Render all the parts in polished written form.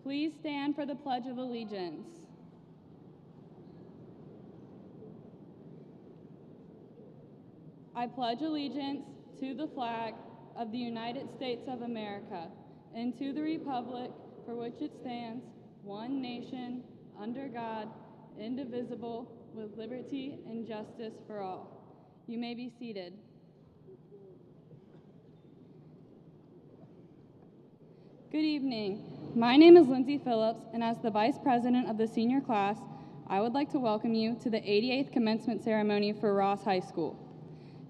Please stand for the Pledge of Allegiance. I pledge allegiance to the flag of the United States of America and to the republic for which it stands, one nation, under God, indivisible, with liberty and justice for all. You may be seated. Good evening. My name is Lindsay Phillips, and as the Vice President of the senior class, I would like to welcome you to the 88th commencement ceremony for Ross High School.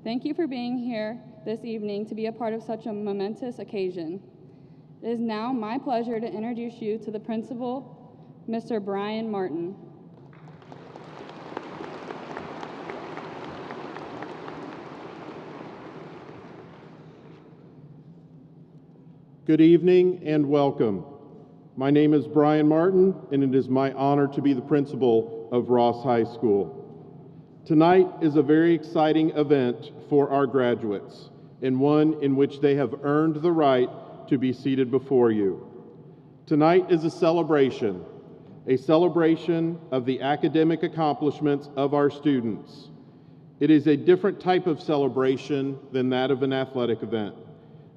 Thank you for being here this evening to be a part of such a momentous occasion. It is now my pleasure to introduce you to the principal, Mr. Brian Martin. Good evening and welcome. My name is Brian Martin, and it is my honor to be the principal of Ross High School. Tonight is a very exciting event for our graduates, and one in which they have earned the right to be seated before you. Tonight is a celebration of the academic accomplishments of our students. It is a different type of celebration than that of an athletic event.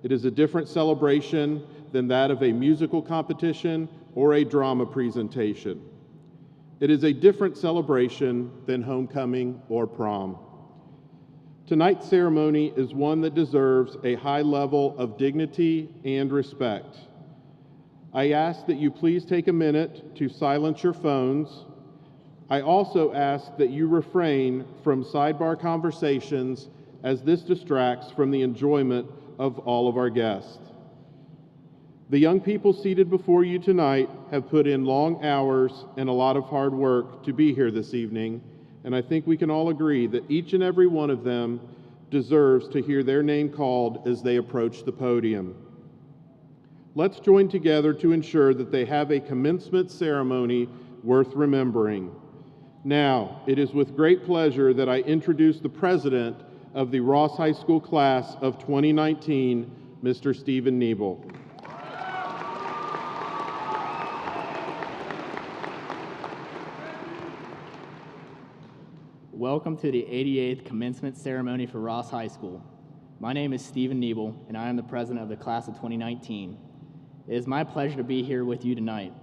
It is a different celebration than that of a musical competition or a drama presentation. It is a different celebration than homecoming or prom. Tonight's ceremony is one that deserves a high level of dignity and respect. I ask that you please take a minute to silence your phones. I also ask that you refrain from sidebar conversations, as this distracts from the enjoyment of all of our guests. The young people seated before you tonight have put in long hours and a lot of hard work to be here this evening, and I think we can all agree that each and every one of them deserves to hear their name called as they approach the podium. Let's join together to ensure that they have a commencement ceremony worth remembering. Now, it is with great pleasure that I introduce the president of the Ross High School class of 2019, Mr. Stephen Niebel. Welcome to the 88th commencement ceremony for Ross High School. My name is Stephen Niebel, and I am the president of the class of 2019. It is my pleasure to be here with you tonight,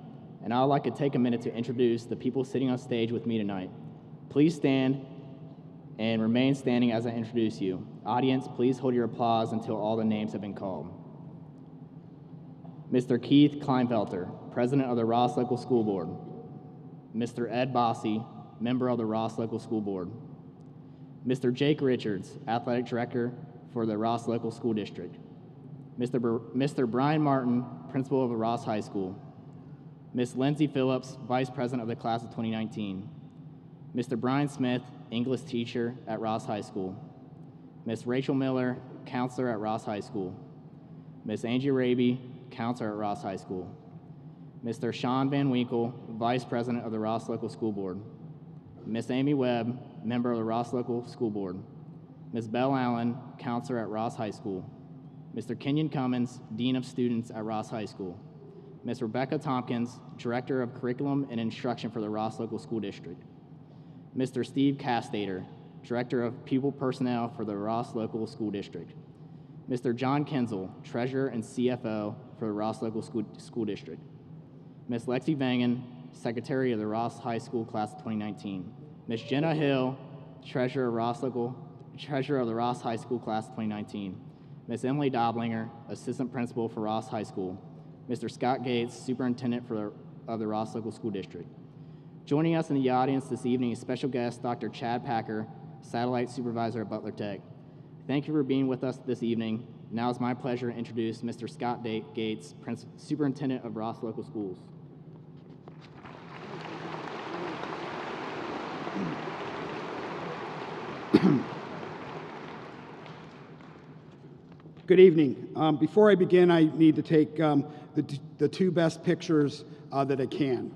and I would like to take a minute to introduce the people sitting on stage with me tonight. Please stand and remain standing as I introduce you. Audience, please hold your applause until all the names have been called. Mr. Keith Kleinfelter, President of the Ross Local School Board. Mr. Ed Bossy, Member of the Ross Local School Board. Mr. Jake Richards, Athletic Director for the Ross Local School District. Mr. Brian Martin, Principal of the Ross High School. Ms. Lindsay Phillips, Vice President of the Class of 2019. Mr. Brian Smith, English teacher at Ross High School. Ms. Rachel Miller, counselor at Ross High School. Ms. Angie Raby, counselor at Ross High School. Mr. Sean Van Winkle, Vice President of the Ross Local School Board. Ms. Amy Webb, member of the Ross Local School Board. Ms. Belle Allen, counselor at Ross High School. Mr. Kenyon Cummins, Dean of Students at Ross High School. Ms. Rebecca Tompkins, Director of Curriculum and Instruction for the Ross Local School District. Mr. Steve Castater, Director of Pupil Personnel for the Ross Local School District. Mr. John Kenzel, Treasurer and CFO for the Ross Local School District. Ms. Lexi Vangen, Secretary of the Ross High School Class of 2019. Ms. Jenna Hill, Treasurer of the Ross High School Class of 2019. Ms. Emily Doblinger, Assistant Principal for Ross High School. Mr. Scott Gates, Superintendent of the Ross Local School District. Joining us in the audience this evening is special guest Dr. Chad Packer, Satellite Supervisor at Butler Tech. Thank you for being with us this evening. Now it's my pleasure to introduce Mr. Scott Gates, Superintendent of Ross Local Schools. Good evening. Before I begin, I need to take the two best pictures that I can.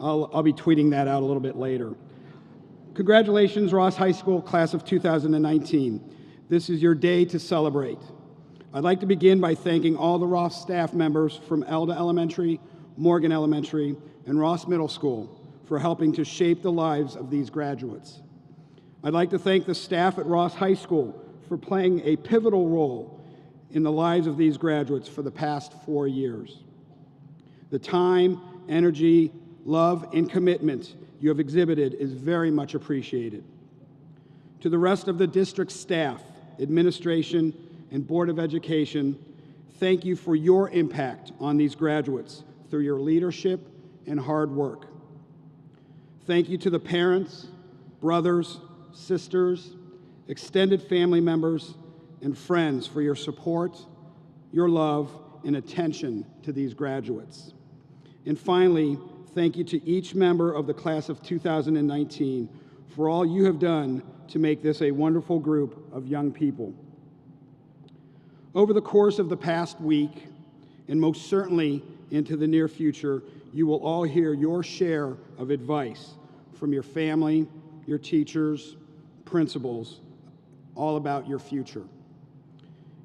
All right. I'll be tweeting that out a little bit later. Congratulations, Ross High School, class of 2019. This is your day to celebrate. I'd like to begin by thanking all the Ross staff members from Elda Elementary, Morgan Elementary, and Ross Middle School for helping to shape the lives of these graduates. I'd like to thank the staff at Ross High School for playing a pivotal role in the lives of these graduates for the past 4 years. The time, energy, love, and commitment you have exhibited is very much appreciated. To the rest of the district staff, administration, and Board of Education, thank you for your impact on these graduates through your leadership and hard work. Thank you to the parents, brothers, sisters, extended family members, and friends for your support, your love, and attention to these graduates. And finally, thank you to each member of the class of 2019 for all you have done to make this a wonderful group of young people. Over the course of the past week, and most certainly into the near future, you will all hear your share of advice from your family, your teachers, principals, all about your future.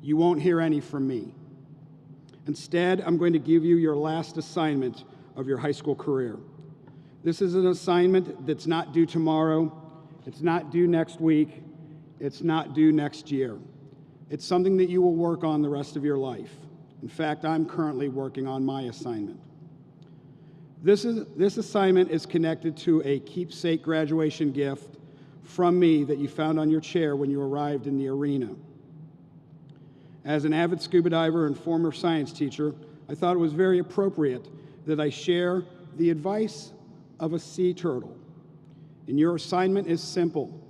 You won't hear any from me. Instead, I'm going to give you your last assignment of your high school career. This is an assignment that's not due tomorrow, it's not due next week, it's not due next year. It's something that you will work on the rest of your life. In fact, I'm currently working on my assignment. This assignment is connected to a keepsake graduation gift from me that you found on your chair when you arrived in the arena. As an avid scuba diver and former science teacher, I thought it was very appropriate that I share the advice of a sea turtle. And your assignment is simple: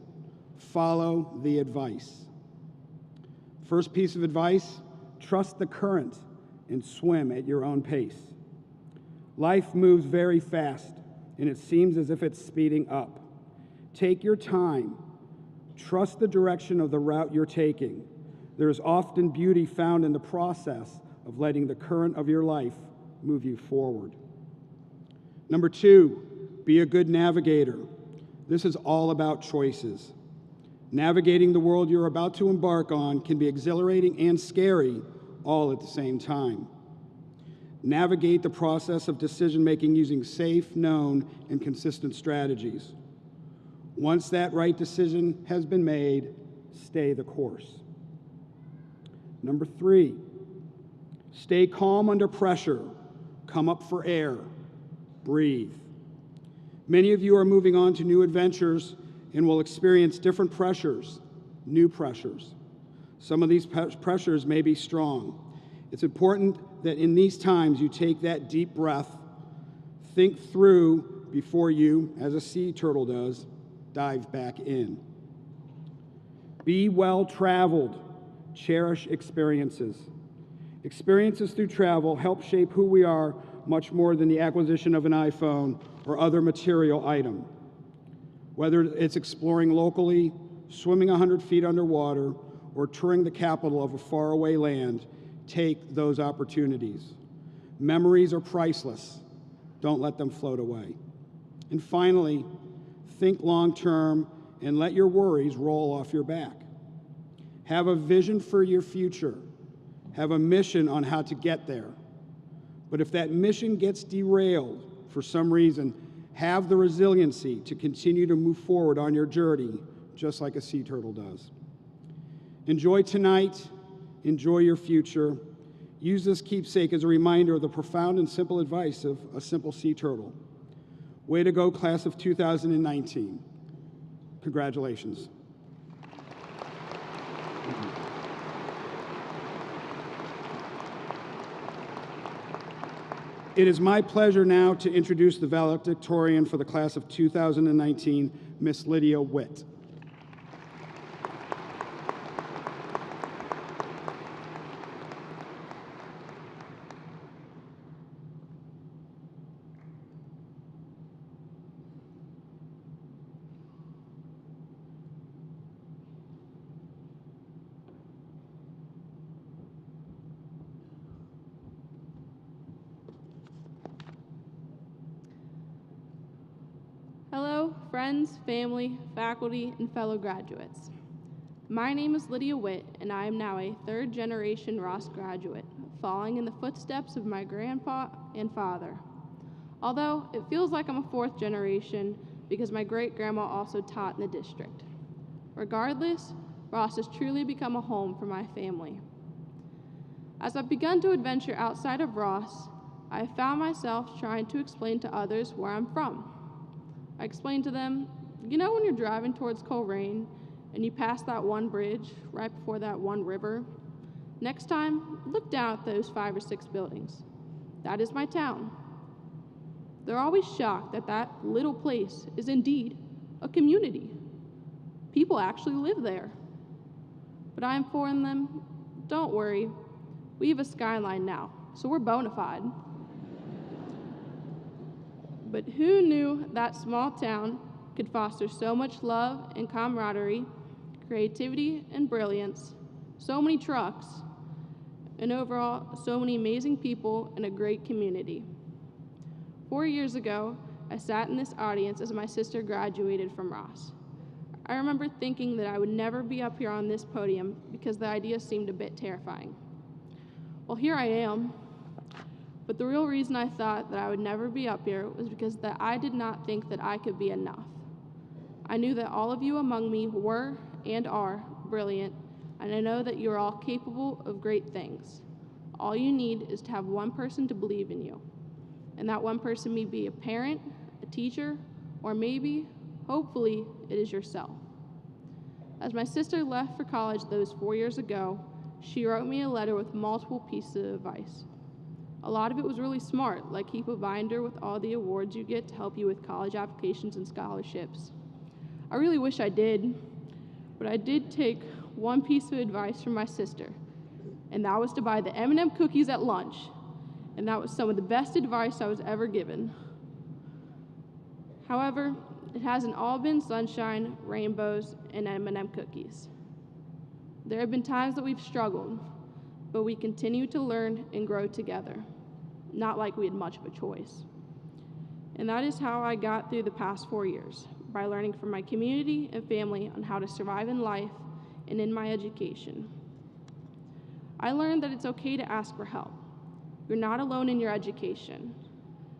follow the advice. First piece of advice: trust the current and swim at your own pace. Life moves very fast, and it seems as if it's speeding up. Take your time. Trust the direction of the route you're taking. There is often beauty found in the process of letting the current of your life move you forward. Number 2, be a good navigator. This is all about choices. Navigating the world you're about to embark on can be exhilarating and scary all at the same time. Navigate the process of decision-making using safe, known, and consistent strategies. Once that right decision has been made, stay the course. Number 3, stay calm under pressure. Come up for air. Breathe. Many of you are moving on to new adventures and will experience different pressures, new pressures. Some of these pressures may be strong. It's important that in these times you take that deep breath, think through before you, as a sea turtle does, dive back in. Be well-traveled. Cherish experiences. Experiences through travel help shape who we are much more than the acquisition of an iPhone or other material item. Whether it's exploring locally, swimming 100 feet underwater, or touring the capital of a faraway land, take those opportunities. Memories are priceless. Don't let them float away. And finally, think long-term and let your worries roll off your back. Have a vision for your future. Have a mission on how to get there. But if that mission gets derailed for some reason, have the resiliency to continue to move forward on your journey, just like a sea turtle does. Enjoy tonight. Enjoy your future. Use this keepsake as a reminder of the profound and simple advice of a simple sea turtle. Way to go, class of 2019. Congratulations. It is my pleasure now to introduce the valedictorian for the class of 2019, Miss Lydia Witt. friends, family, faculty, and fellow graduates. My name is Lydia Witt, and I am now a third-generation Ross graduate, following in the footsteps of my grandpa and father. Although it feels like I'm a fourth generation because my great-grandma also taught in the district. Regardless, Ross has truly become a home for my family. As I've begun to adventure outside of Ross, I have found myself trying to explain to others where I'm from. I explain to them, you know when you're driving towards Coleraine and you pass that one bridge right before that one river? Next time, look down at those 5 or 6 buildings. That is my town. They're always shocked that that little place is indeed a community. People actually live there. But I inform them, don't worry, we have a skyline now, so we're bona fide. But who knew that small town could foster so much love and camaraderie, creativity and brilliance, so many trucks, and overall, so many amazing people and a great community. 4 years ago, I sat in this audience as my sister graduated from Ross. I remember thinking that I would never be up here on this podium because the idea seemed a bit terrifying. Well, here I am. But the real reason I thought that I would never be up here was because that I did not think that I could be enough. I knew that all of you among me were and are brilliant, and I know that you are all capable of great things. All you need is to have one person to believe in you. And that one person may be a parent, a teacher, or maybe, hopefully, it is yourself. As my sister left for college those 4 years ago, she wrote me a letter with multiple pieces of advice. A lot of it was really smart, like keep a binder with all the awards you get to help you with college applications and scholarships. I really wish I did, but I did take one piece of advice from my sister, and that was to buy the M&M cookies at lunch, and that was some of the best advice I was ever given. However, it hasn't all been sunshine, rainbows, and M&M cookies. There have been times that we've struggled, but we continue to learn and grow together, not like we had much of a choice. And that is how I got through the past 4 years, by learning from my community and family on how to survive in life and in my education. I learned that it's okay to ask for help. You're not alone in your education.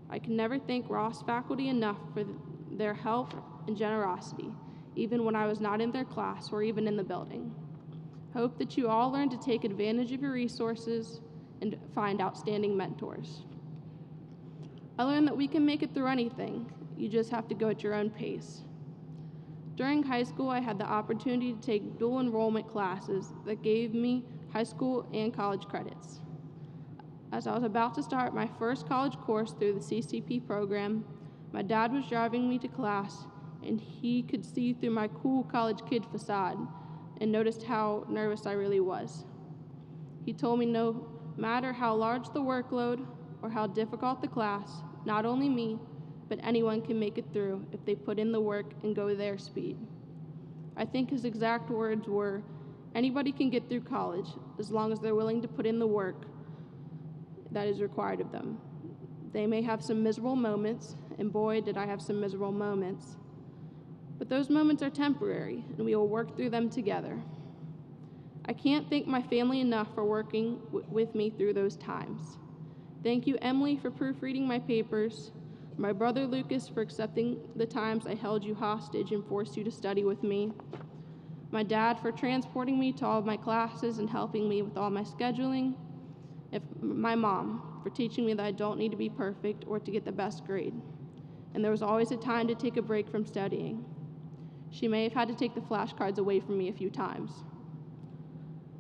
I can never thank Ross faculty enough for their help and generosity, even when I was not in their class or even in the building. Hope that you all learn to take advantage of your resources and find outstanding mentors. I learned that we can make it through anything. You just have to go at your own pace. During high school, I had the opportunity to take dual enrollment classes that gave me high school and college credits. As I was about to start my first college course through the CCP program, my dad was driving me to class, and he could see through my cool college kid facade and noticed how nervous I really was. He told me no matter how large the workload or how difficult the class, not only me, but anyone can make it through if they put in the work and go their speed. I think his exact words were, anybody can get through college as long as they're willing to put in the work that is required of them. They may have some miserable moments, and boy, did I have some miserable moments. But those moments are temporary, and we will work through them together. I can't thank my family enough for working with me through those times. Thank you, Emily, for proofreading my papers, my brother Lucas for accepting the times I held you hostage and forced you to study with me, my dad for transporting me to all of my classes and helping me with all my scheduling, and my mom for teaching me that I don't need to be perfect or to get the best grade. And there was always a time to take a break from studying. She may have had to take the flashcards away from me a few times.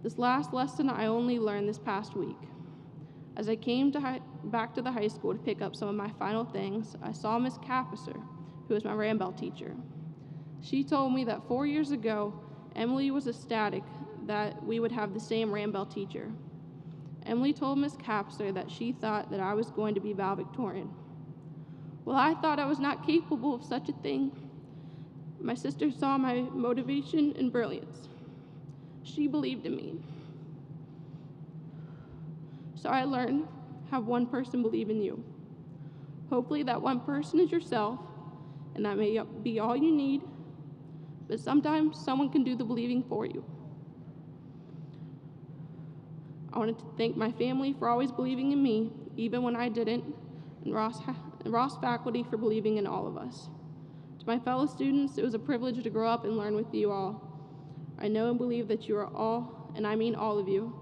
This last lesson I only learned this past week. As I came back to the high school to pick up some of my final things, I saw Miss Cappiser, who was my Rambell teacher. She told me that 4 years ago, Emily was ecstatic that we would have the same Rambell teacher. Emily told Miss Cappiser that she thought that I was going to be valedictorian. Well, I thought I was not capable of such a thing. My sister saw my motivation and brilliance. She believed in me. So I learned, have one person believe in you. Hopefully that one person is yourself, and that may be all you need, but sometimes someone can do the believing for you. I wanted to thank my family for always believing in me, even when I didn't, and Ross faculty for believing in all of us. To my fellow students, it was a privilege to grow up and learn with you all. I know and believe that you are all, and I mean all of you,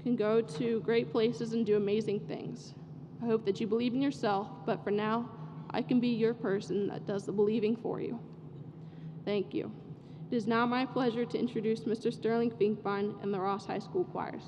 can go to great places and do amazing things. I hope that you believe in yourself, but for now, I can be your person that does the believing for you. Thank you. It is now my pleasure to introduce Mr. Sterling Finkbein and the Ross High School Choirs.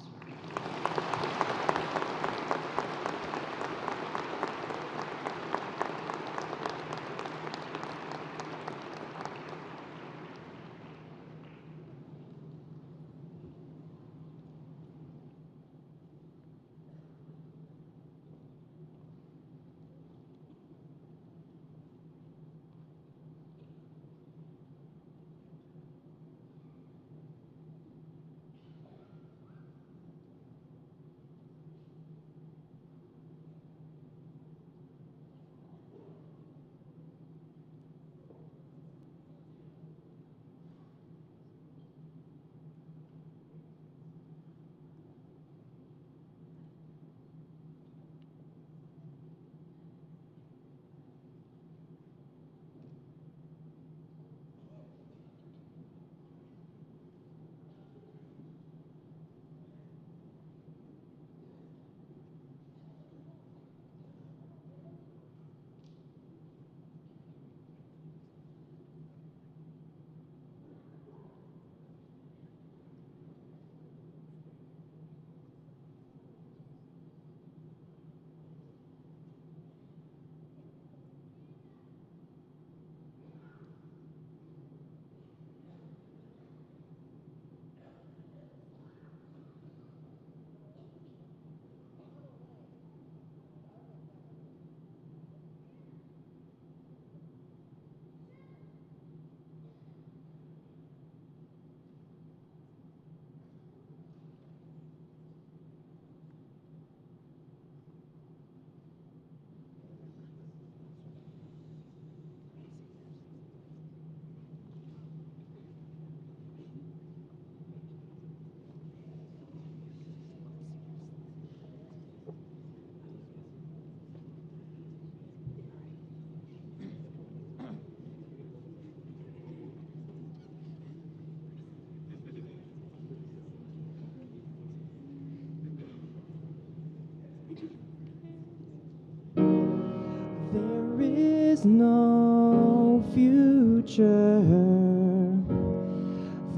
There is no future,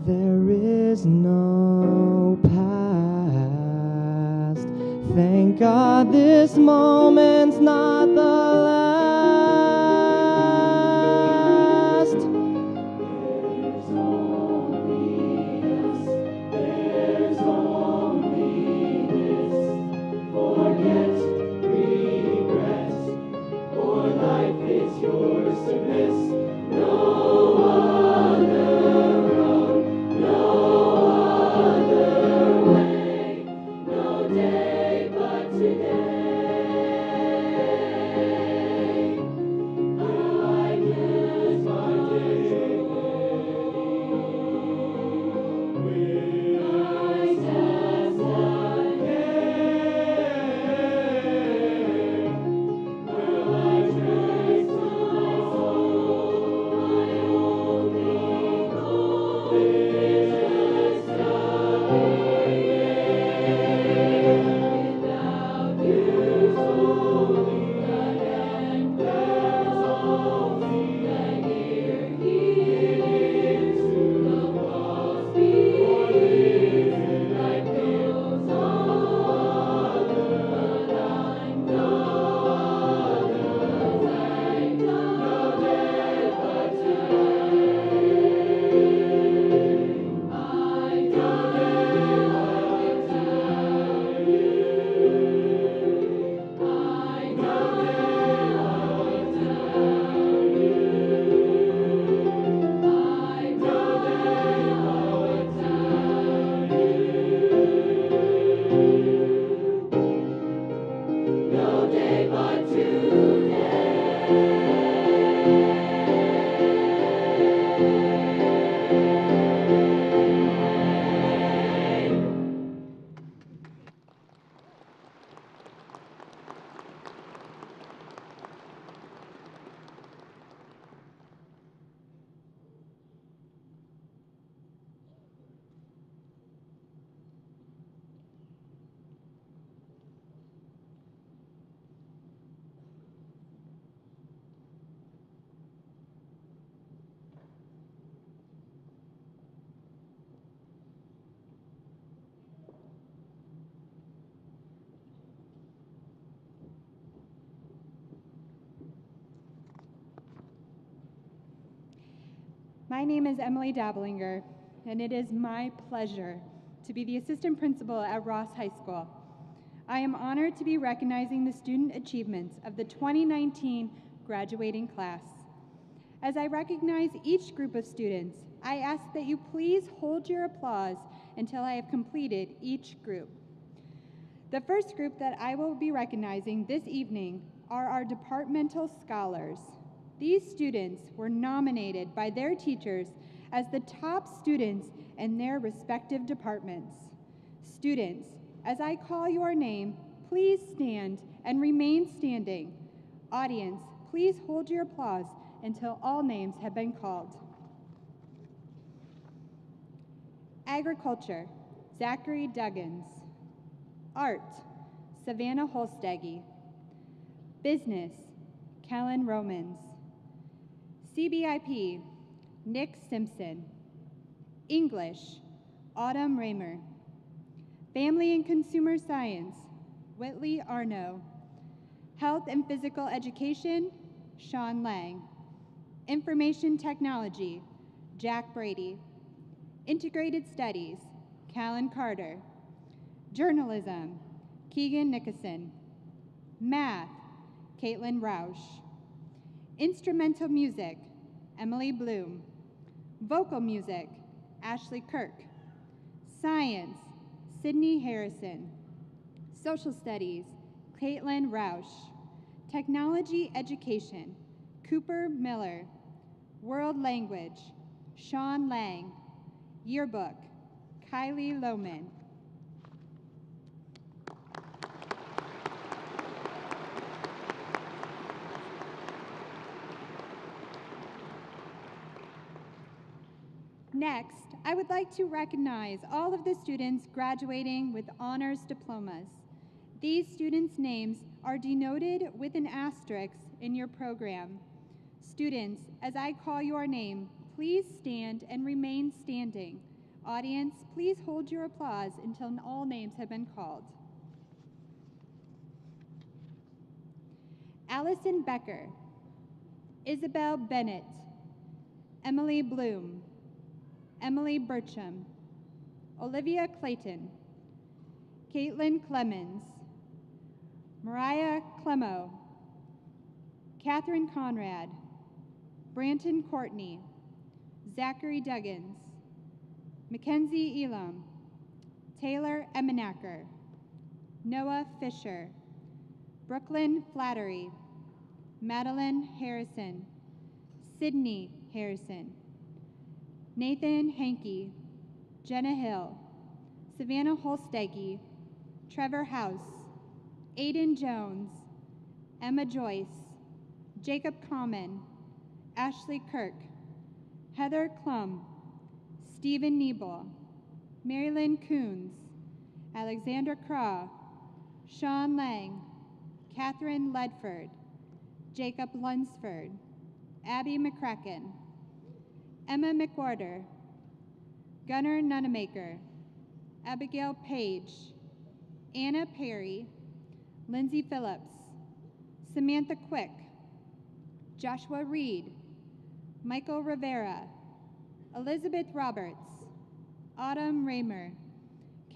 there is no past. Thank God this moment's not the last. There's only us, there's only this. Forget regret, for life is yours to miss. No other road, no other way, no day but today. My name is Emily Dablinger, and it is my pleasure to be the assistant principal at Ross High School. I am honored to be recognizing the student achievements of the 2019 graduating class. As I recognize each group of students, I ask that you please hold your applause until I have completed each group. The first group that I will be recognizing this evening are our departmental scholars. These students were nominated by their teachers as the top students in their respective departments. Students, as I call your name, please stand and remain standing. Audience, please hold your applause until all names have been called. Agriculture, Zachary Duggins. Art, Savannah Holsteggy. Business, Kellen Romans. CBIP, Nick Simpson. English, Autumn Raymer. Family and Consumer Science, Whitley Arno. Health and Physical Education, Sean Lang. Information Technology, Jack Brady. Integrated Studies, Callan Carter. Journalism, Keegan Nickerson. Math, Caitlin Roush. Instrumental Music, Emily Bloom. Vocal Music, Ashley Kirk. Science, Sydney Harrison. Social Studies, Caitlin Roush. Technology Education, Cooper Miller. World Language, Sean Lang. Yearbook, Kylie Lohman. Next, I would like to recognize all of the students graduating with honors diplomas. These students' names are denoted with an asterisk in your program. Students, as I call your name, please stand and remain standing. Audience, please hold your applause until all names have been called. Allison Becker. Isabel Bennett. Emily Bloom. Emily Burcham. Olivia Clayton. Caitlin Clemens. Mariah Clemo. Catherine Conrad. Branton Courtney. Zachary Duggins. Mackenzie Elam. Taylor Emenacker. Noah Fisher. Brooklyn Flattery. Madeline Harrison. Sydney Harrison. Nathan Hankey. Jenna Hill. Savannah Holsteggy. Trevor House. Aiden Jones. Emma Joyce. Jacob Common. Ashley Kirk. Heather Klum. Stephen Niebel. Marilyn Coons. Alexandra Craw. Sean Lang. Catherine Ledford. Jacob Lunsford. Abby McCracken. Emma McWhorter. Gunnar Nunemaker. Abigail Page. Anna Perry. Lindsay Phillips. Samantha Quick. Joshua Reed. Michael Rivera. Elizabeth Roberts. Autumn Raymer.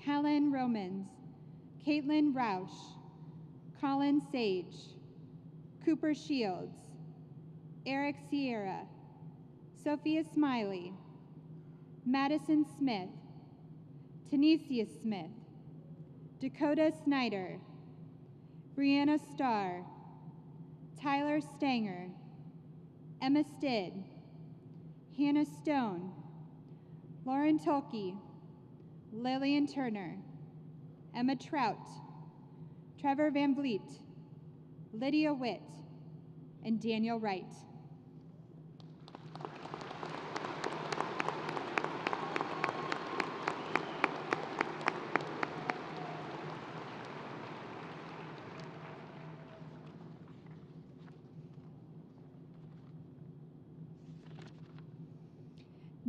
Callan Romans. Caitlin Roush. Colin Sage. Cooper Shields. Eric Sierra. Sophia Smiley. Madison Smith. Tanisha Smith. Dakota Snyder. Brianna Starr. Tyler Stanger. Emma Stidd. Hannah Stone. Lauren Tolke. Lillian Turner. Emma Trout. Trevor Van Vliet. Lydia Witt. And Daniel Wright.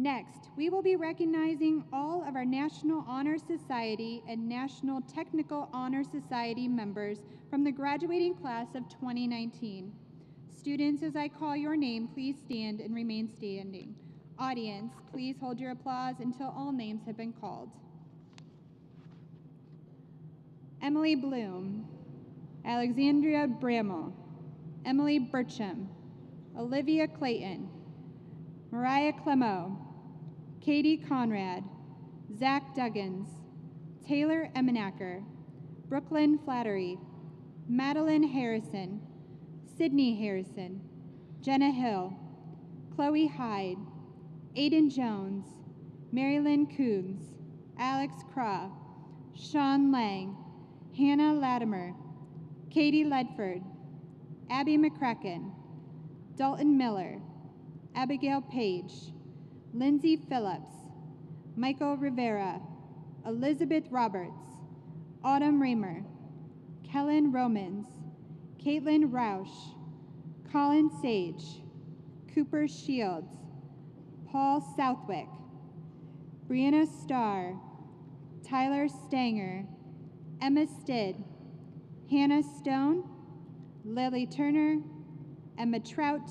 Next, we will be recognizing all of our National Honor Society and National Technical Honor Society members from the graduating class of 2019. Students, as I call your name, please stand and remain standing. Audience, please hold your applause until all names have been called. Emily Bloom, Alexandria Bramall, Emily Burcham, Olivia Clayton, Mariah Clemo, Katie Conrad, Zach Duggins, Taylor Emenacker, Brooklyn Flattery, Madeline Harrison, Sydney Harrison, Jenna Hill, Chloe Hyde, Aiden Jones, Marilyn Coons, Alex Craw, Sean Lang, Hannah Latimer, Katie Ledford, Abby McCracken, Dalton Miller, Abigail Page, Lindsay Phillips, Michael Rivera, Elizabeth Roberts, Autumn Raymer, Kellen Romans, Caitlin Roush, Colin Sage, Cooper Shields, Paul Southwick, Brianna Starr, Tyler Stanger, Emma Stidd, Hannah Stone, Lily Turner, Emma Trout,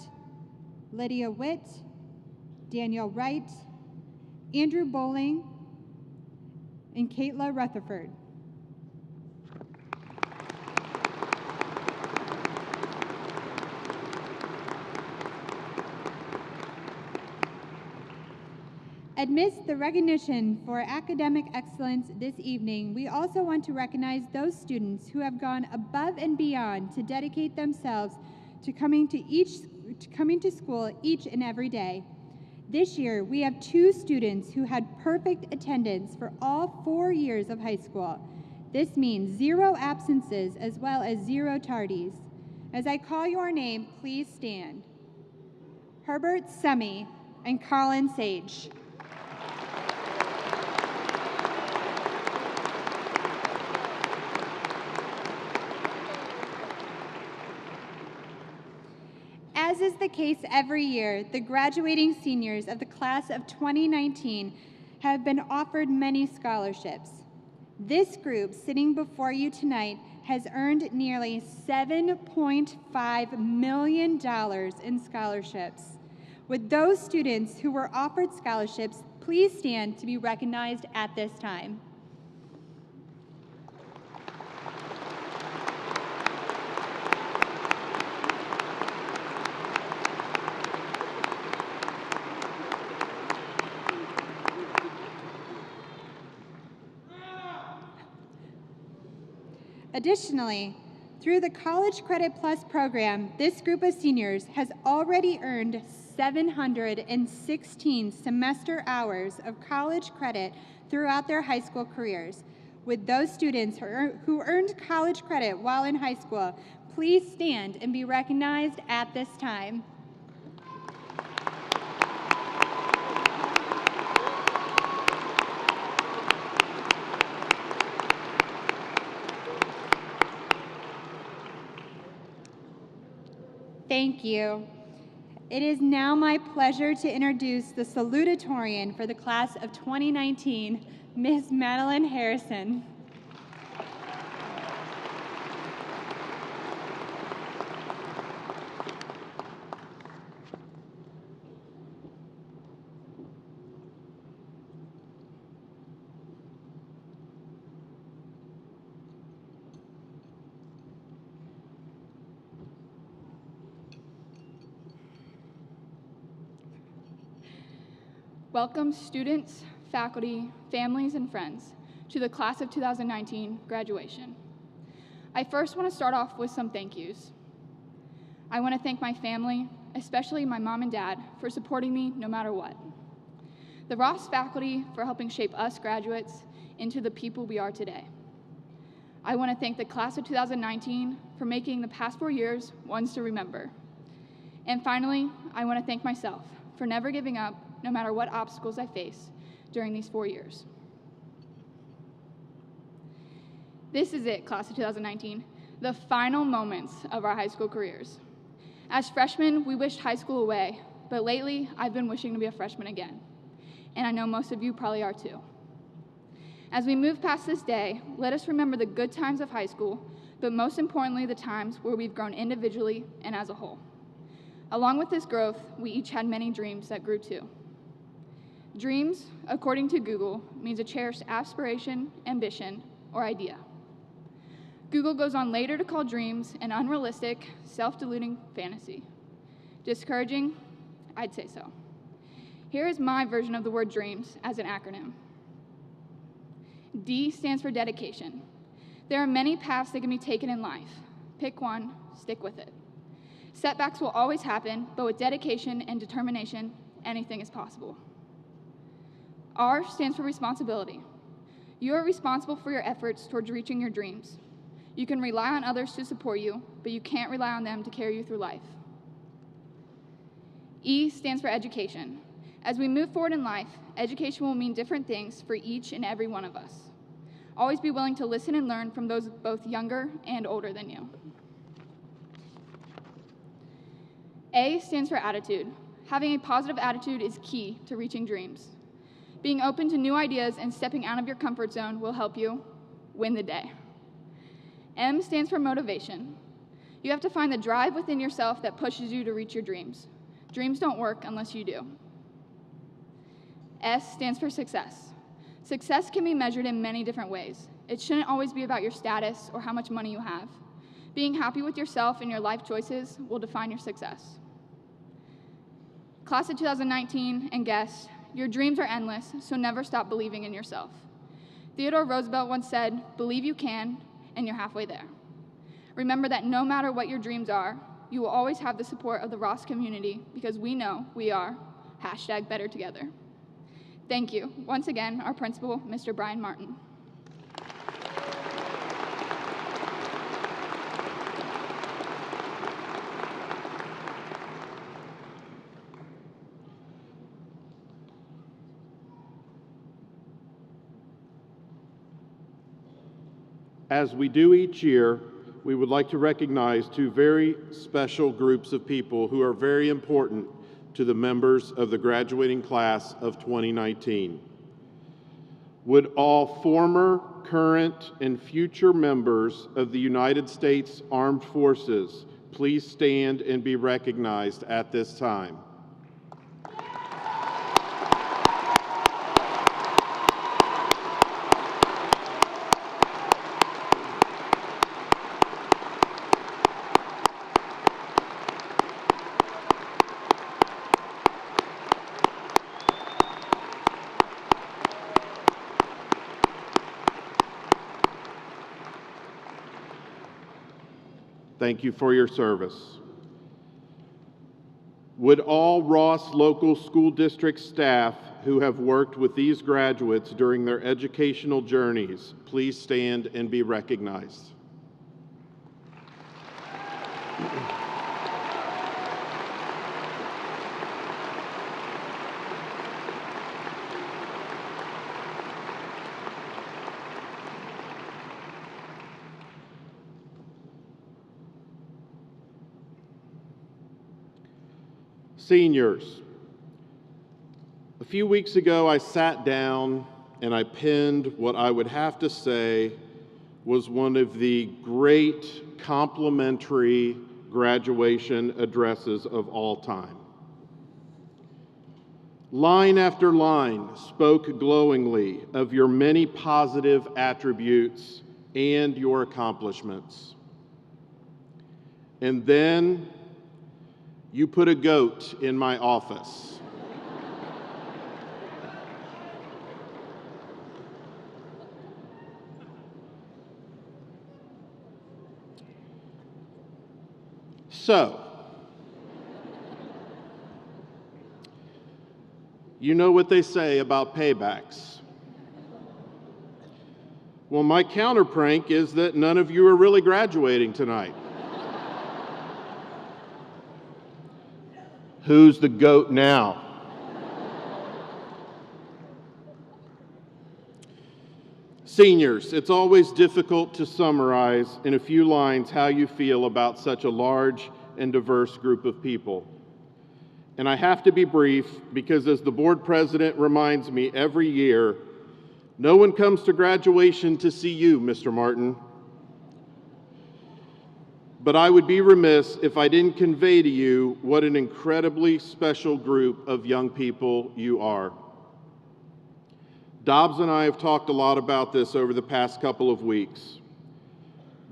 Lydia Witt, Daniel Wright, Andrew Bowling, and Caitlin Rutherford. Amidst the recognition for academic excellence this evening, we also want to recognize those students who have gone above and beyond to dedicate themselves to coming to school each and every day. This year, we have 2 students who had perfect attendance for all 4 years of high school. This means 0 absences as well as 0 tardies. As I call your name, please stand. Herbert Semi and Colin Sage. As is the case every year, the graduating seniors of the class of 2019 have been offered many scholarships. This group sitting before you tonight has earned nearly $7.5 million in scholarships. Would those students who were offered scholarships please stand to be recognized at this time? Additionally, through the College Credit Plus program, this group of seniors has already earned 716 semester hours of college credit throughout their high school careers. Would those students who earned college credit while in high school please stand and be recognized at this time? Thank you. It is now my pleasure to introduce the Salutatorian for the class of 2019, Ms. Madeline Harrison. Welcome students, faculty, families, and friends to the class of 2019 graduation. I first want to start off with some thank yous. I want to thank my family, especially my mom and dad, for supporting me no matter what. The Ross faculty for helping shape us graduates into the people we are today. I want to thank the class of 2019 for making the past 4 years ones to remember. And finally, I want to thank myself for never giving up no matter what obstacles I face during these 4 years. This is it, class of 2019, the final moments of our high school careers. As freshmen, we wished high school away, but lately I've been wishing to be a freshman again. And I know most of you probably are too. As we move past this day, let us remember the good times of high school, but most importantly, the times where we've grown individually and as a whole. Along with this growth, we each had many dreams that grew too. Dreams, according to Google, means a cherished aspiration, ambition, or idea. Google goes on later to call dreams an unrealistic, self-deluding fantasy. Discouraging? I'd say so. Here is my version of the word dreams as an acronym. D stands for dedication. There are many paths that can be taken in life. Pick one, stick with it. Setbacks will always happen, but with dedication and determination, anything is possible. R stands for responsibility. You are responsible for your efforts towards reaching your dreams. You can rely on others to support you, but you can't rely on them to carry you through life. E stands for education. As we move forward in life, education will mean different things for each and every one of us. Always be willing to listen and learn from those both younger and older than you. A stands for attitude. Having a positive attitude is key to reaching dreams. Being open to new ideas and stepping out of your comfort zone will help you win the day. M stands for motivation. You have to find the drive within yourself that pushes you to reach your dreams. Dreams don't work unless you do. S stands for success. Success can be measured in many different ways. It shouldn't always be about your status or how much money you have. Being happy with yourself and your life choices will define your success. Class of 2019 and guests, your dreams are endless, so never stop believing in yourself. Theodore Roosevelt once said, "Believe you can, and you're halfway there." Remember that no matter what your dreams are, you will always have the support of the Ross community because we know we are #BetterTogether. Thank you. Once again, our principal, Mr. Brian Martin. As we do each year, we would like to recognize two very special groups of people who are very important to the members of the graduating class of 2019. Would all former, current, and future members of the United States Armed Forces please stand and be recognized at this time? Thank you for your service. Would all Ross Local School District staff who have worked with these graduates during their educational journeys please stand and be recognized? Seniors, a few weeks ago I sat down and I penned what I would have to say was one of the great complimentary graduation addresses of all time. Line after line spoke glowingly of your many positive attributes and your accomplishments. And then you put a goat in my office. So, you know what they say about paybacks. Well, my counter prank is that none of you are really graduating tonight. Who's the goat now? Seniors, it's always difficult to summarize in a few lines how you feel about such a large and diverse group of people. And I have to be brief because, as the board president reminds me every year, no one comes to graduation to see you, Mr. Martin. But I would be remiss if I didn't convey to you what an incredibly special group of young people you are. Dobbs and I have talked a lot about this over the past couple of weeks.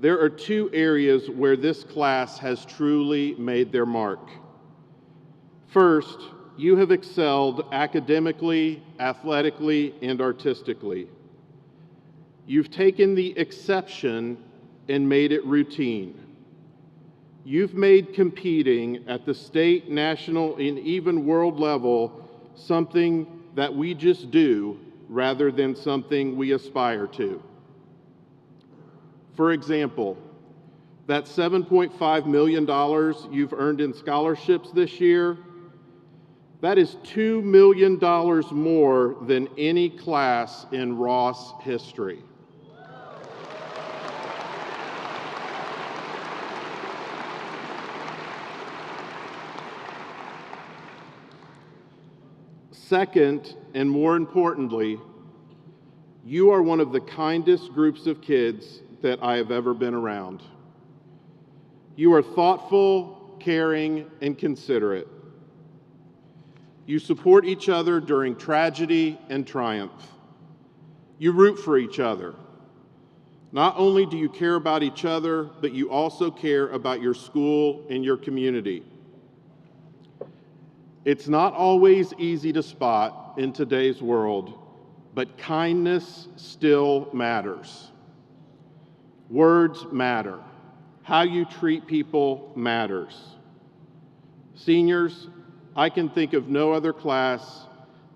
There are two areas where this class has truly made their mark. First, you have excelled academically, athletically, and artistically. You've taken the exception and made it routine. You've made competing at the state, national, and even world level something that we just do rather than something we aspire to. For example, that $7.5 million you've earned in scholarships this year, that is $2 million more than any class in Ross history. Second, and more importantly, you are one of the kindest groups of kids that I have ever been around. You are thoughtful, caring, and considerate. You support each other during tragedy and triumph. You root for each other. Not only do you care about each other, but you also care about your school and your community. It's not always easy to spot in today's world, but kindness still matters. Words matter. How you treat people matters. Seniors, I can think of no other class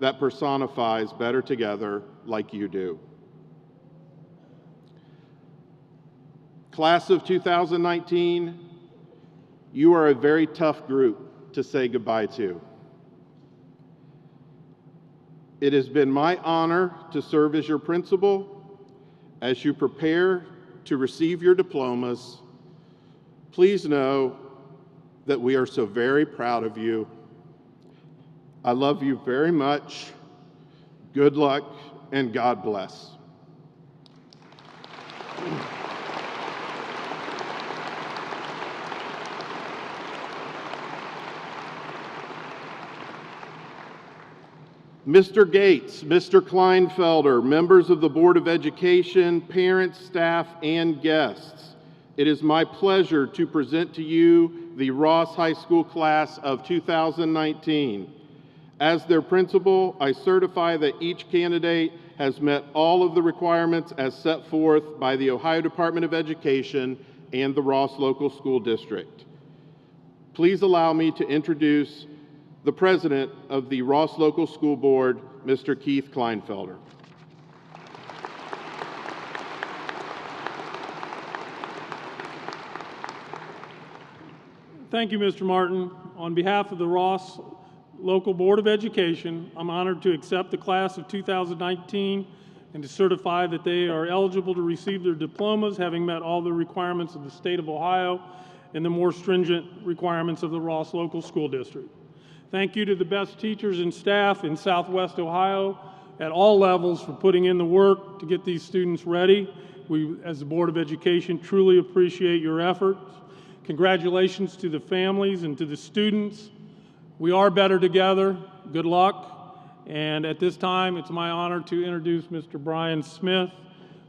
that personifies better together like you do. Class of 2019, you are a very tough group to say goodbye to. It has been my honor to serve as your principal. As you prepare to receive your diplomas, please know that we are so very proud of you. I love you very much. Good luck and God bless. Mr. Gates, Mr. Kleinfelder, members of the Board of Education, parents, staff, and guests, it is my pleasure to present to you the Ross High School class of 2019. As their principal, I certify that each candidate has met all of the requirements as set forth by the Ohio Department of Education and the Ross Local School District. Please allow me to introduce the President of the Ross Local School Board, Mr. Keith Kleinfelder. Thank you, Mr. Martin. On behalf of the Ross Local Board of Education, I'm honored to accept the class of 2019 and to certify that they are eligible to receive their diplomas, having met all the requirements of the state of Ohio and the more stringent requirements of the Ross Local School District. Thank you to the best teachers and staff in Southwest Ohio at all levels for putting in the work to get these students ready. We, as the Board of Education, truly appreciate your efforts. Congratulations to the families and to the students. We are better together. Good luck. And at this time, it's my honor to introduce Mr. Brian Smith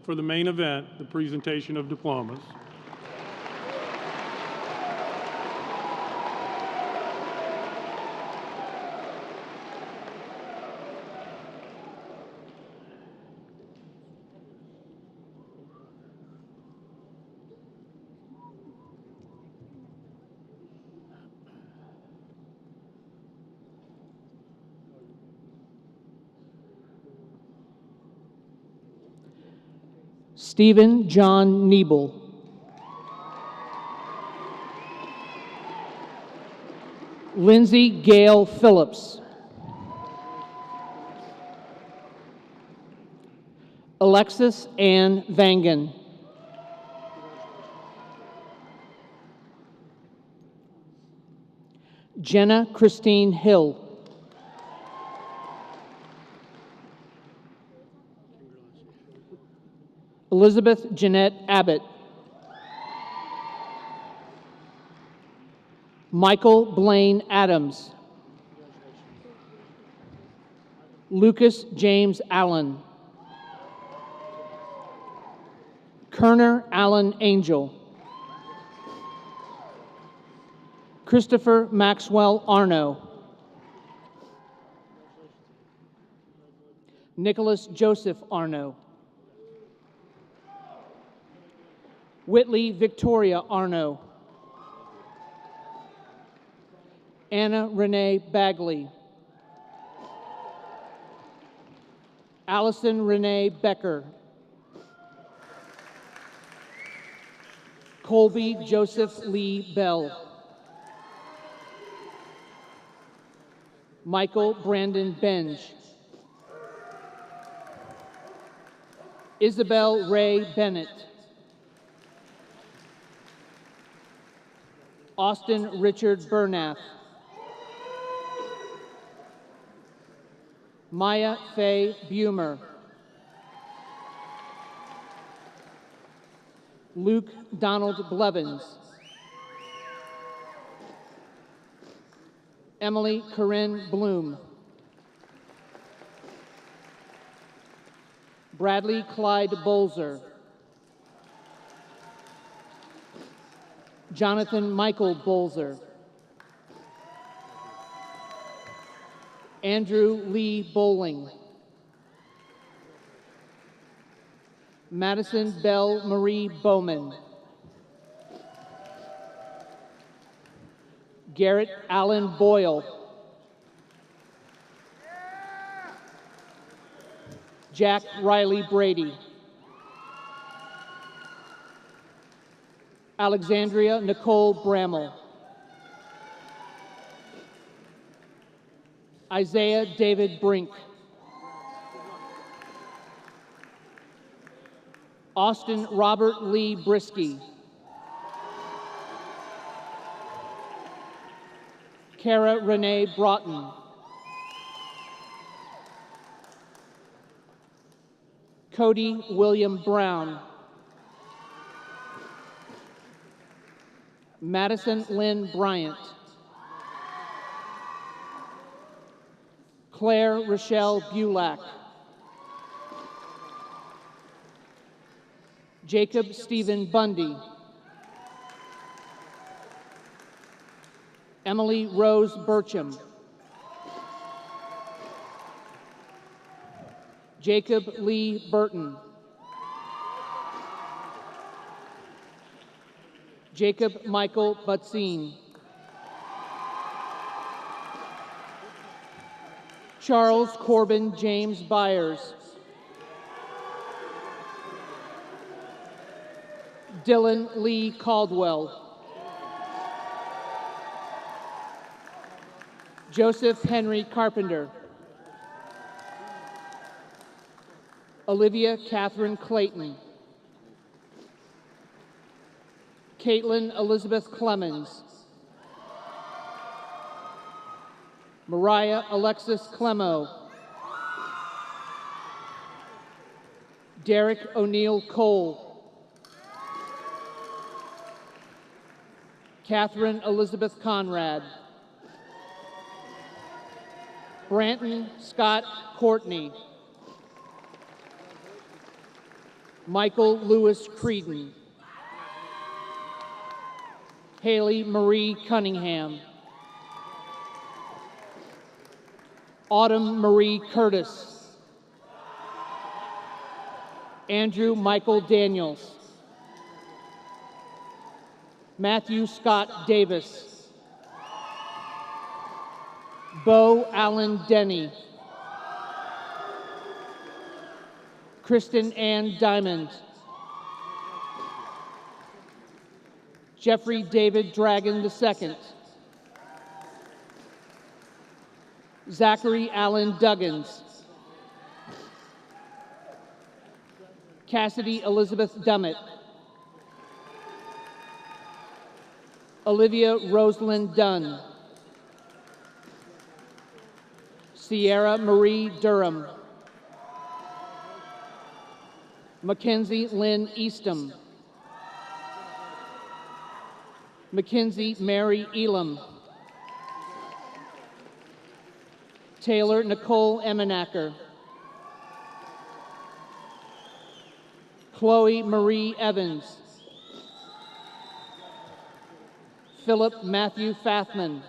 for the main event, the presentation of diplomas. Stephen John Niebel. Lindsay Gail Phillips. Alexis Ann Vangen. Jenna Christine Hill. Elizabeth Jeanette Abbott. Michael Blaine Adams. Lucas James Allen. Kerner Allen Angel. Christopher Maxwell Arno. Nicholas Joseph Arno. Whitley Victoria Arno. Anna Renee Bagley. Allison Renee Becker. Colby Joseph Lee Bell. Michael Brandon Benge. Isabel Ray Bennett. Austin Richard Bernath. Maya Faye Bumer. Luke Donald Blevins. Emily Corinne Bloom. Bradley Clyde Bolzer. Jonathan Michael Bolzer. Andrew Lee Bowling. Madison Bell Marie Bowman. Garrett Allen Boyle. Jack Riley Brady. Alexandria Nicole Bramall. Isaiah David Brink. Austin Robert Lee Brisky. Kara Renee Broughton. Cody William Brown. Madison Lynn Bryant. Claire Rochelle Bulak. Jacob Stephen Bundy. Emily Rose Burcham. Jacob Lee Burton. Jacob Michael Butzine. Charles Corbin James Byers. Dylan Lee Caldwell. Joseph Henry Carpenter. Olivia Catherine Clayton. Caitlin Elizabeth Clemens. Mariah Alexis Clemo. Derek O'Neill Cole. Catherine Elizabeth Conrad. Branton Scott Courtney. Michael Lewis Creedon. Haley Marie Cunningham. Autumn Marie Curtis. Andrew Michael Daniels. Matthew Scott Davis. Bo Allen Denny. Kristen Ann Diamond. Jeffrey David Dragon II. Zachary Allen Duggins. Cassidy Elizabeth Dummett. Olivia Rosalind Dunn. Sierra Marie Durham. Mackenzie Lynn Eastham. Mackenzie Mary Elam. Taylor Nicole Emenacker. Chloe Marie Evans, Philip Matthew Fathman,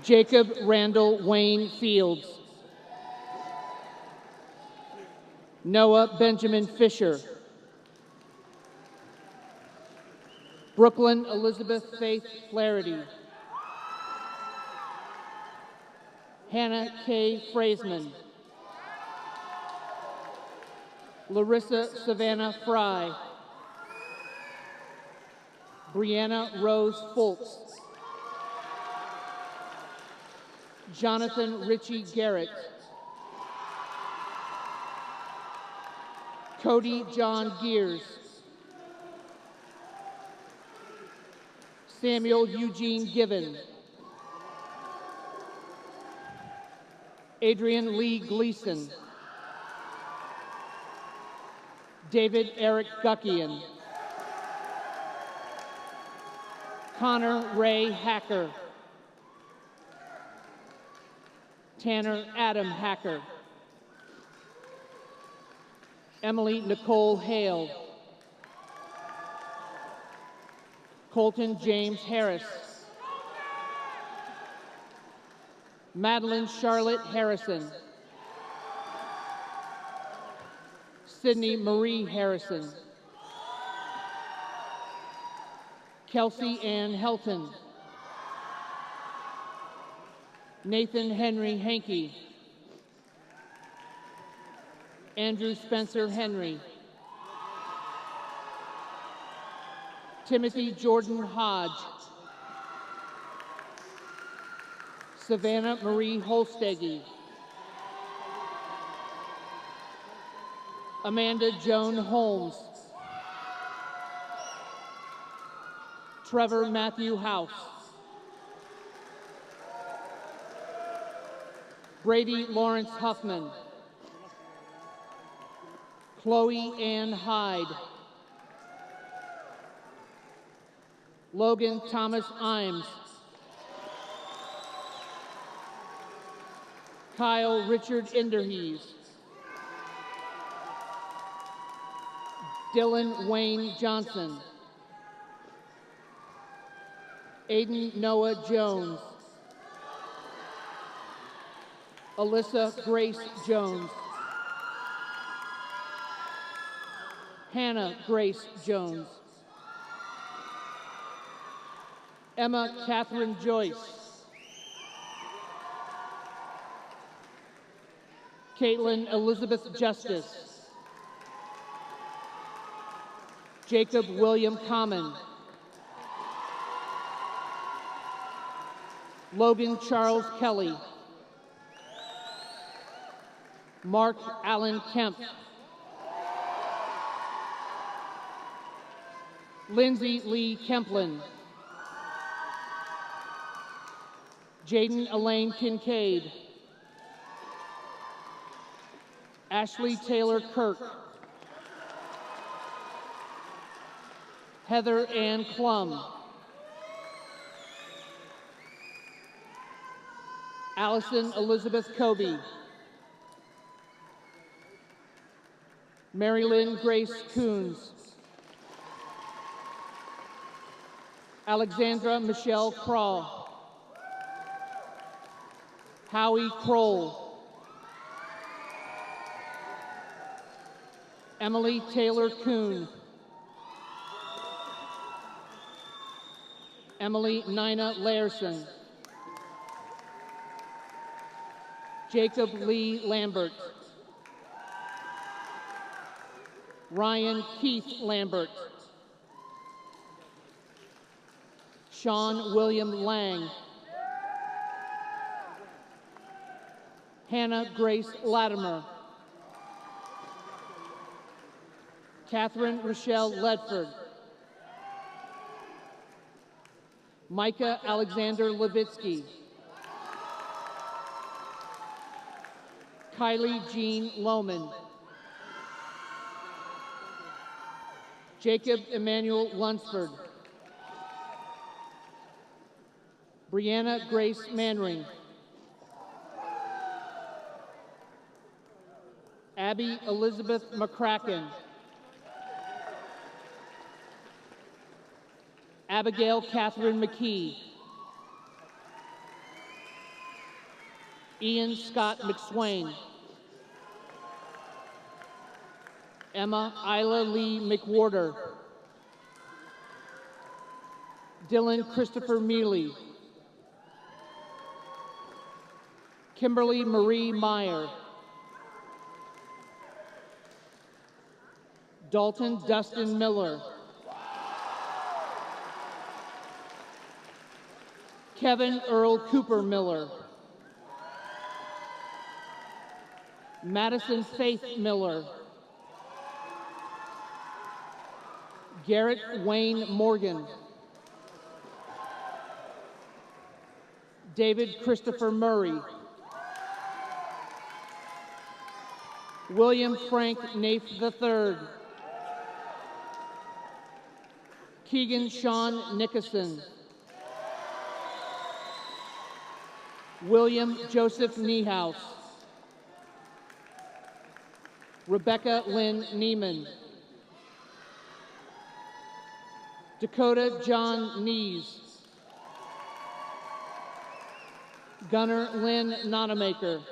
Jacob Randall Wayne Fields, Noah Benjamin Fisher, Brooklyn Elizabeth Faith Flaherty, Hannah K. Fraisman, Larissa Savannah Fry, Brianna Rose Foltz, Jonathan Ritchie Garrett, Cody John Gears, Samuel Eugene Given, Adrian Lee Gleason, David Eric Guckian, Connor Ray Hacker, Tanner Adam Hacker, Emily Nicole Hale, Colton James Harris, Madeline Charlotte Harrison, Sydney Marie Harrison, Kelsey Ann Helton, Nathan Henry Hankey, Andrew Spencer Henry, Timothy Jordan Hodge, Savannah Marie Holstegi, Amanda Joan Holmes, Trevor Matthew House, Brady Lawrence Huffman, Chloe Ann Hyde, Logan Thomas Imes, Kyle Richard Inderhees, Dylan Wayne Johnson, Aiden Noah Jones, Alyssa Grace Jones, Hannah Grace Jones, Emma Catherine Joyce, Caitlin Elizabeth Justice, Jacob William Common, Logan Charles Kelly, Mark Allen Kemp, Lindsay Lee Kemplin, Jaden Elaine Kincaid, Ashley Taylor Kirk, Heather Ann Klum, Allison Elizabeth Kobe, Mary Lynn Grace Coons, Alexandra Michelle Craw, Howie Kroll, Emily Taylor Kuhn, Emily Nina Lairson, Jacob Lee Lambert, Ryan Keith Lambert, Sean William Lang, Hannah Grace Latimer, Catherine Rochelle Ledford, Micah Alexander Levitsky, Kylie Jean Lohman, Jacob Emmanuel Lunsford, Brianna Grace Manring, Abby Elizabeth McCracken. Abigail Catherine McKee. Ian Scott McSwain. Emma Isla Lee McWhorter. Dylan Christopher Mealy. Kimberly Marie Meyer. Dalton Dustin Miller. Kevin Earl Cooper Miller. Madison Faith Miller. Garrett Wayne Morgan. David Christopher Murray. William Frank Naif III. Keegan Sean Nickerson. William Joseph Niehaus. Rebecca Lynn Neiman. Dakota John Nees. Gunnar Lynn Nonamaker.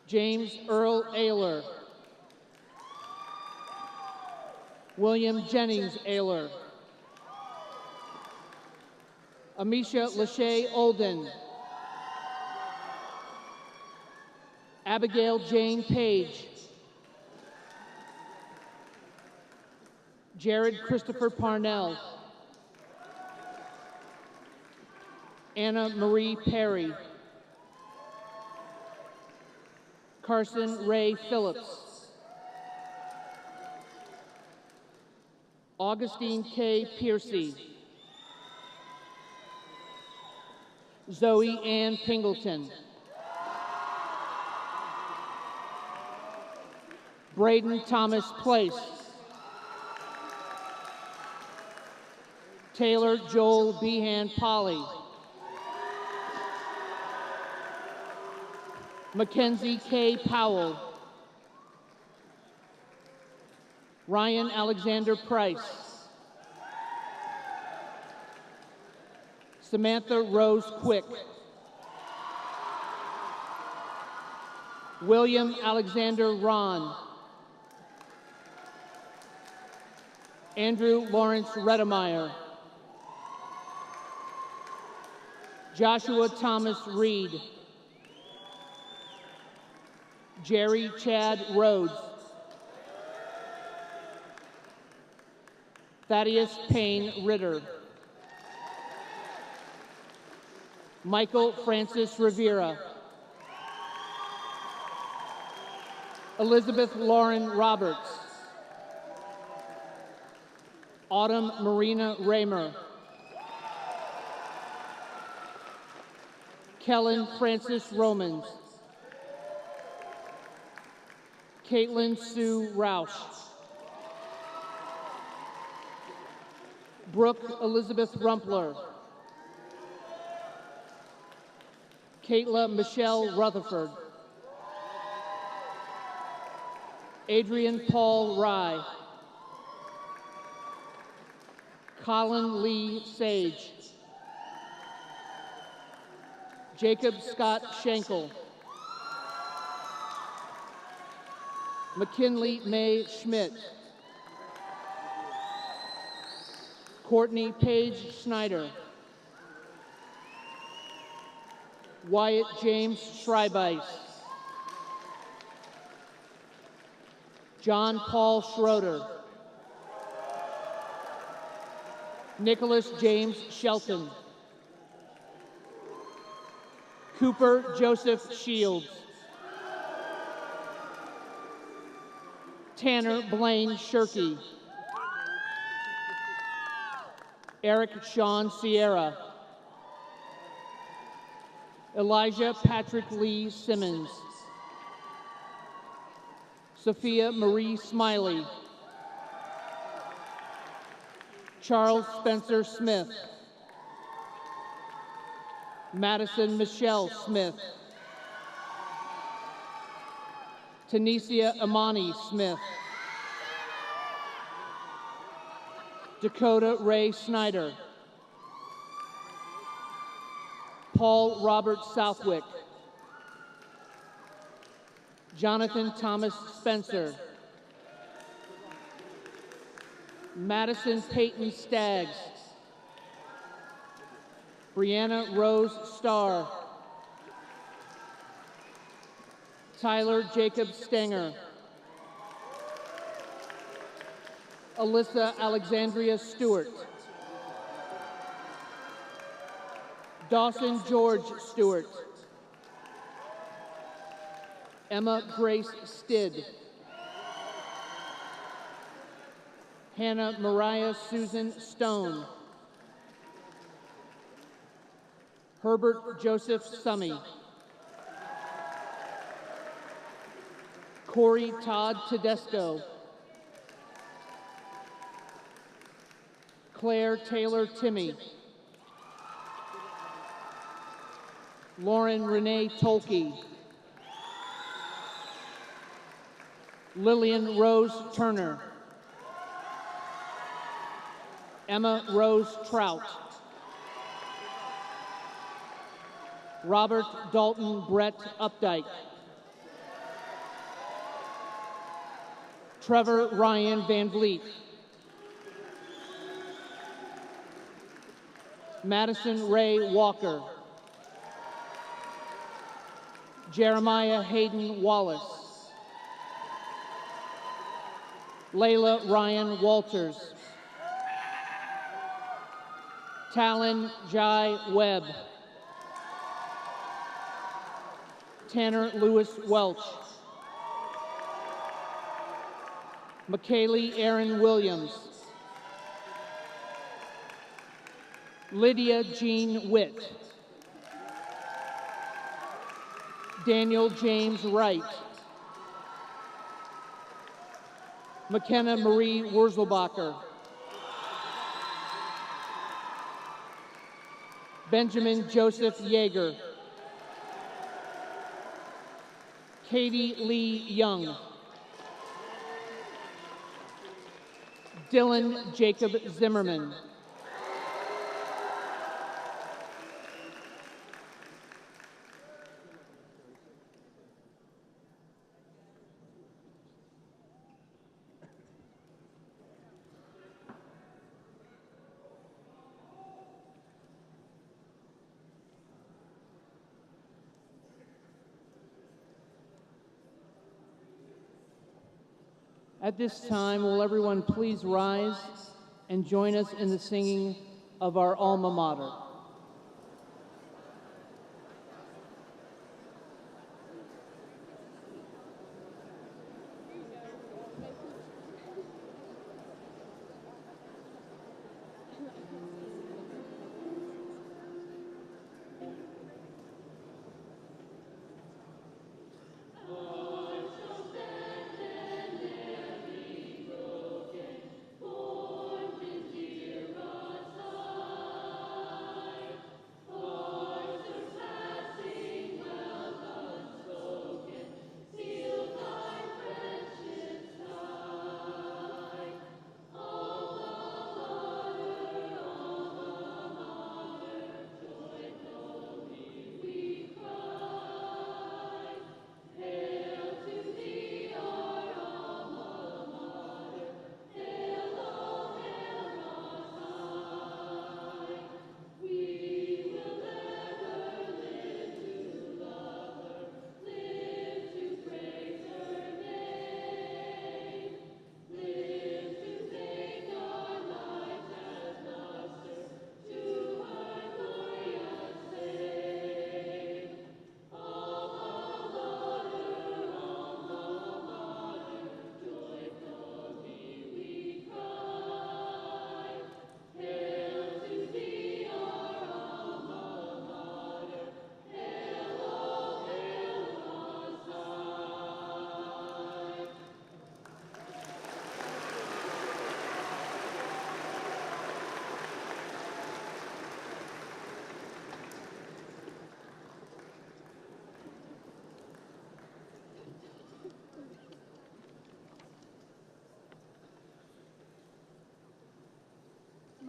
James Earl Ayler. William Jennings Ayler. Amisha Lachey Olden. Abigail Jane Page. Jared Christopher Parnell. Anna Marie Perry. Carson Ray Phillips. Augustine K. Piercy. Zoe Ann Pingleton. Braden Thomas Place. Taylor Joel Behan Polly. Mackenzie K. Powell. Ryan Alexander Price. Samantha Rose Quick. William Alexander Ron. Andrew Lawrence Redemeyer. Joshua Thomas Reed. Jerry Chad Rhodes. Thaddeus Payne Ritter. Michael Francis Rivera. Elizabeth Lauren Roberts. Autumn Marina Raymer. Kellen Francis Romans. Caitlin Sue Roush. Brooke Elizabeth Rumpler. Caitlin Michelle Rutherford. Adrian Paul Rye. Colin Lee Sage. Jacob Scott Schenkel. McKinley May Schmidt. Courtney Paige Schneider. Wyatt James Schreibeis. John Paul Schroeder. Nicholas James Shelton. Cooper Joseph Shields. Tanner Blaine Shirkey. Eric Sean Sierra. Elijah Patrick Lee Simmons. Sophia Marie Smiley. Charles Spencer Smith. Madison Michelle Smith. Tanisha Imani Smith. Dakota Ray Snyder. Paul Robert Southwick. Jonathan Thomas Spencer. Madison Peyton Staggs. Brianna Rose Starr. Tyler Jacob Stenger. Alyssa Alexandria Stewart. Dawson George Stewart. Emma Grace Stidd. Hannah Mariah Susan Stone. Herbert Joseph Summey. Corey Todd Tedesco. Claire Taylor Timmy. Lauren Renee Tolke. Lillian Rose Turner. Emma Rose Trout. Robert Dalton Brett Updike. Trevor Ryan Van Vliet. Madison Ray Walker. Jeremiah Hayden Wallace. Layla Ryan Walters. Talon Jai Webb. Tanner Lewis Welch. McKaylee Aaron Williams. Lydia Jean Witt. Daniel James Wright. McKenna Marie Wurzelbacher. Benjamin Joseph Yeager. Katie Lee Young. Dylan Jacob Zimmerman. At this time, will everyone please rise and join us in the singing of our alma mater.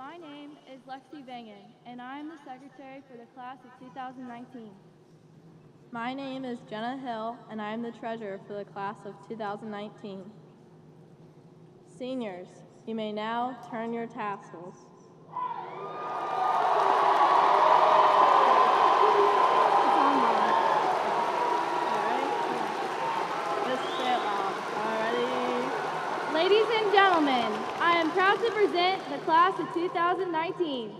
My name is Lexi Vangan, and I am the secretary for the class of 2019. My name is Jenna Hill, and I am the treasurer for the class of 2019. Seniors, you may now turn your tassels. Ladies and gentlemen, I am proud to present the class of 2019.